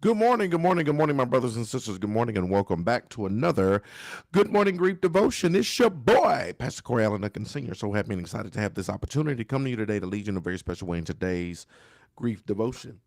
Good morning, my brothers and sisters. Good morning, and welcome back to another Good Morning Grief Devotion. It's your boy, Pastor Corey Allen Duncan Sr. So happy and excited to have this opportunity to come to you today to lead you in a very special way in today's grief devotion.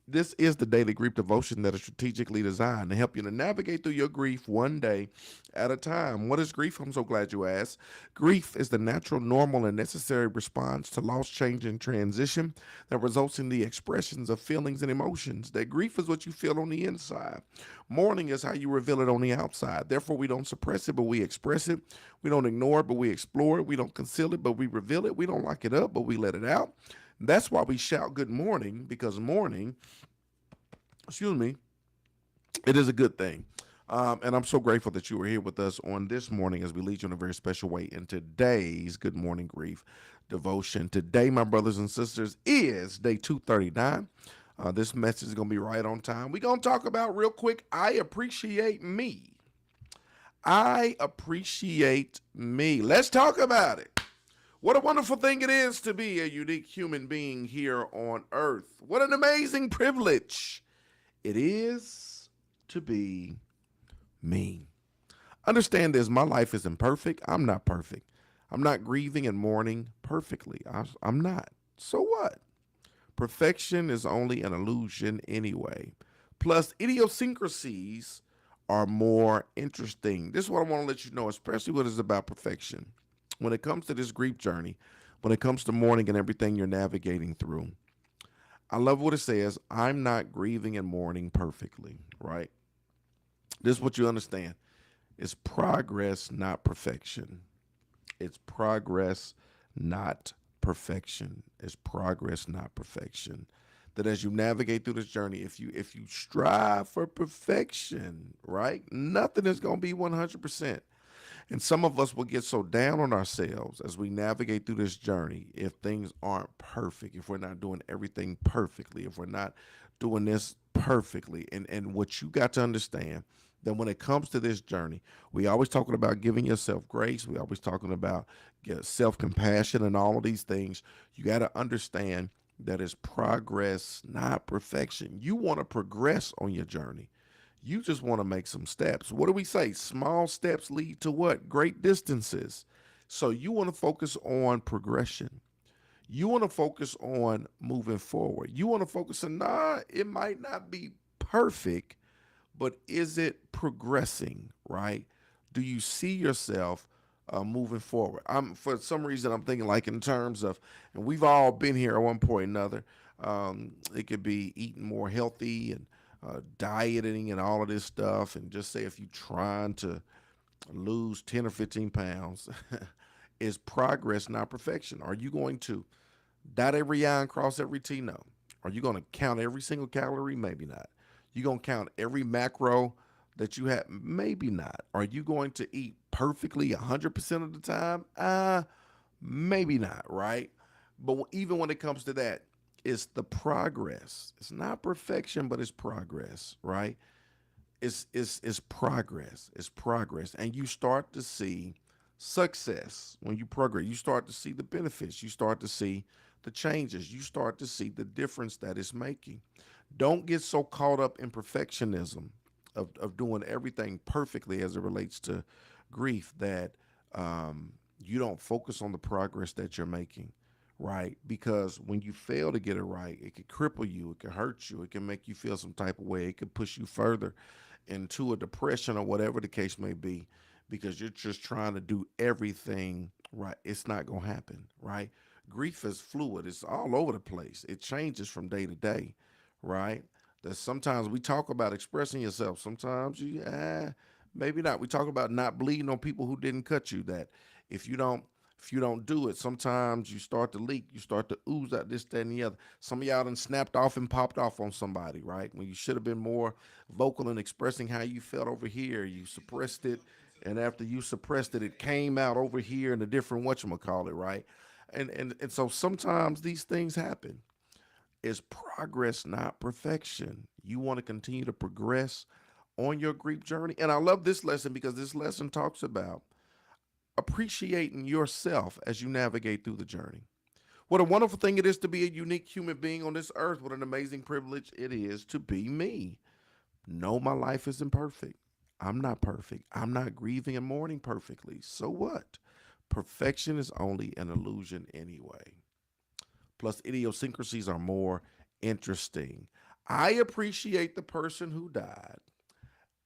This is the daily grief devotion that is strategically designed to help you to navigate through your grief one day at a time. What is grief? I'm so glad you asked. Grief is the natural, normal, and necessary response to loss, change, and transition that results in the expressions of feelings and emotions. That grief is what you feel on the inside. Mourning is how you reveal it on the outside. Therefore, we don't suppress it, but we express it. We don't ignore it, but we explore it. We don't conceal it, but we reveal it. We don't lock it up, but we let it out. That's why we shout good morning, because morning, excuse me, it is a good thing. And I'm so grateful that you were here with us on this morning as we lead you in a very special way in today's Good Morning Grief devotion. Today, my brothers and sisters, is day 239. This message is going to be right on time. We're going to talk about real quick, I appreciate me. I appreciate me. Let's talk about it. What a wonderful thing it is to be a unique human being here on earth. What an amazing privilege it is to be me. Understand this, my life is imperfect. I'm not perfect. I'm not grieving and mourning perfectly. I'm not. So what? Perfection is only an illusion anyway. Plus, idiosyncrasies are more interesting. This is what I want to let you know, especially when it's about perfection. When it comes to this grief journey, when it comes to mourning and everything you're navigating through, I love what it says. I'm not grieving and mourning perfectly, right? This is what you understand. It's progress, not perfection. It's progress, not perfection. It's progress, not perfection. That as you navigate through this journey, if you strive for perfection, right, nothing is going to be 100%. And some of us will get so down on ourselves as we navigate through this journey if things aren't perfect, if we're not doing everything perfectly, if we're not doing this perfectly. And what you got to understand that when it comes to this journey, we always talking about giving yourself grace. We always talking about self-compassion and all of these things. You got to understand that it's progress, not perfection. You want to progress on your journey. You just want to make some steps. What do we say? Small steps lead to what? Great distances. So you want to focus on progression. You want to focus on moving forward. You want to focus on, it might not be perfect, but is it progressing, right? Do you see yourself moving forward? For some reason, I'm thinking like in terms of, and we've all been here at one point or another. It could be eating more healthy and dieting and all of this stuff, and just say if you're trying to lose 10 or 15 pounds, is progress, not perfection. Are you going to dot every I and cross every T? No. Are you going to count every single calorie? Maybe not. You going to count every macro that you have? Maybe not. Are you going to eat perfectly 100% of the time? Maybe not, right? But even when it comes to that, it's the progress. It's not perfection, but it's progress, right? It's progress. It's progress. And you start to see success when you progress. You start to see the benefits. You start to see the changes. You start to see the difference that it's making. Don't get so caught up in perfectionism of doing everything perfectly as it relates to grief that you don't focus on the progress that you're making, right? Because when you fail to get it right, it could cripple you, it could hurt you, it can make you feel some type of way, it could push you further into a depression or whatever the case may be, because you're just trying to do everything right. It's not going to happen, right? Grief is fluid, it's all over the place, it changes from day to day, right? That sometimes we talk about expressing yourself, sometimes maybe not. We talk about not bleeding on people who didn't cut you. That if you don't if you don't do it, sometimes you start to leak, you start to ooze out this, that, and the other. Some of y'all done snapped off and popped off on somebody, right? When you should have been more vocal in expressing how you felt over here, you suppressed it, and after you suppressed it, it came out over here in a different whatchamacallit, right? And so sometimes these things happen. It's progress, not perfection. You want to continue to progress on your grief journey. And I love this lesson because this lesson talks about appreciating yourself as you navigate through the journey. What a wonderful thing it is to be a unique human being on this earth. What an amazing privilege it is to be me. No, my life isn't perfect. I'm not perfect. I'm not grieving and mourning perfectly. So what? Perfection is only an illusion anyway. Plus, idiosyncrasies are more interesting. I appreciate the person who died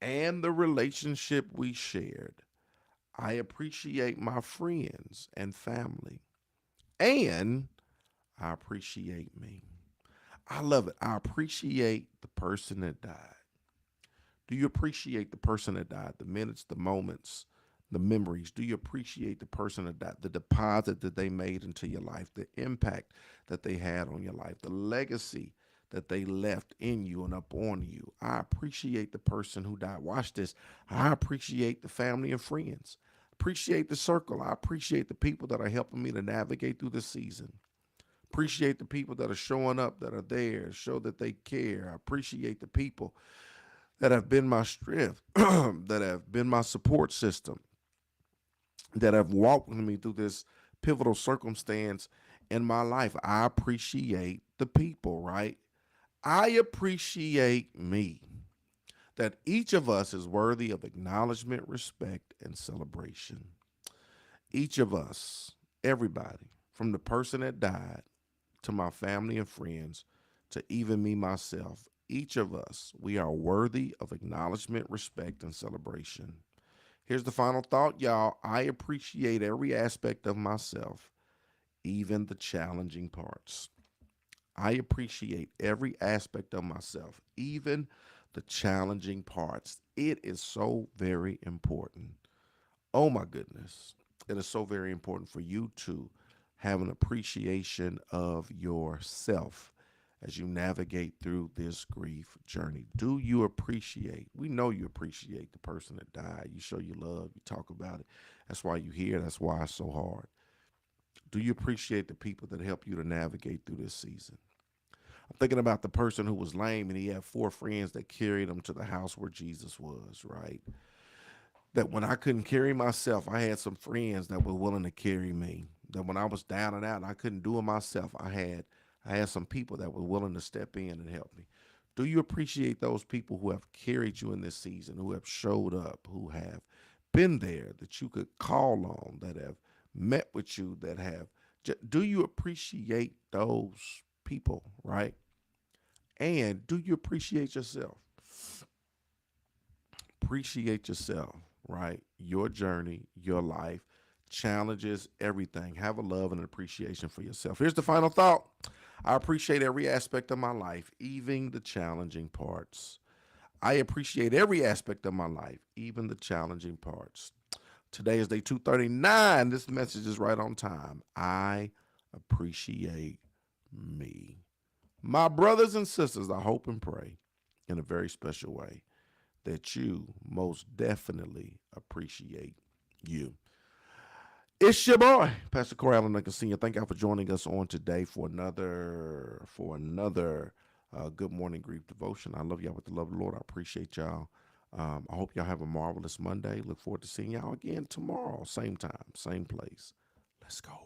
and the relationship we shared. I appreciate my friends and family. And I appreciate me. I love it. I appreciate the person that died. Do you appreciate the person that died? The minutes, the moments, the memories. Do you appreciate the person that died? The deposit that they made into your life, the impact that they had on your life, the legacy that they left in you and up on you. I appreciate the person who died. Watch this. I appreciate the family and friends. Appreciate the circle. I appreciate the people that are helping me to navigate through this season. Appreciate the people that are showing up, that are there, show that they care. I appreciate the people that have been my strength, that have been my support system, that have walked with me through this pivotal circumstance in my life. I appreciate the people, right? I appreciate me. That each of us is worthy of acknowledgement, respect, and celebration. Each of us, everybody, from the person that died to my family and friends, to even me myself, each of us, we are worthy of acknowledgement, respect, and celebration. Here's the final thought, y'all. I appreciate every aspect of myself, even the challenging parts. I appreciate every aspect of myself, even the challenging parts. It is so very important. Oh my goodness. It is so very important for you to have an appreciation of yourself as you navigate through this grief journey. Do you appreciate? We know you appreciate the person that died. You show your love, you talk about it. That's why you're here. That's why it's so hard. Do you appreciate the people that help you to navigate through this season? I'm thinking about the person who was lame and he had four friends that carried him to the house where Jesus was, right? That when I couldn't carry myself, I had some friends that were willing to carry me. That when I was down and out and I couldn't do it myself, I had some people that were willing to step in and help me. Do you appreciate those people who have carried you in this season, who have showed up, who have been there that you could call on, that have met with you, that have do you appreciate those people, right? And do you appreciate yourself? Appreciate yourself, right? Your journey, your life, challenges, everything. Have a love and an appreciation for yourself. Here's the final thought. I appreciate every aspect of my life, even the challenging parts. I appreciate every aspect of my life, even the challenging parts. Today is day 239. This message is right on time. I appreciate me. My brothers and sisters, I hope and pray in a very special way that you most definitely appreciate you. It's your boy, Pastor Corey Allen Lincoln Sr. Thank y'all for joining us on today for another Good Morning Grief Devotion. I love y'all with the love of the Lord. I appreciate y'all. I hope y'all have a marvelous Monday. Look forward to seeing y'all again tomorrow, same time, same place. Let's go.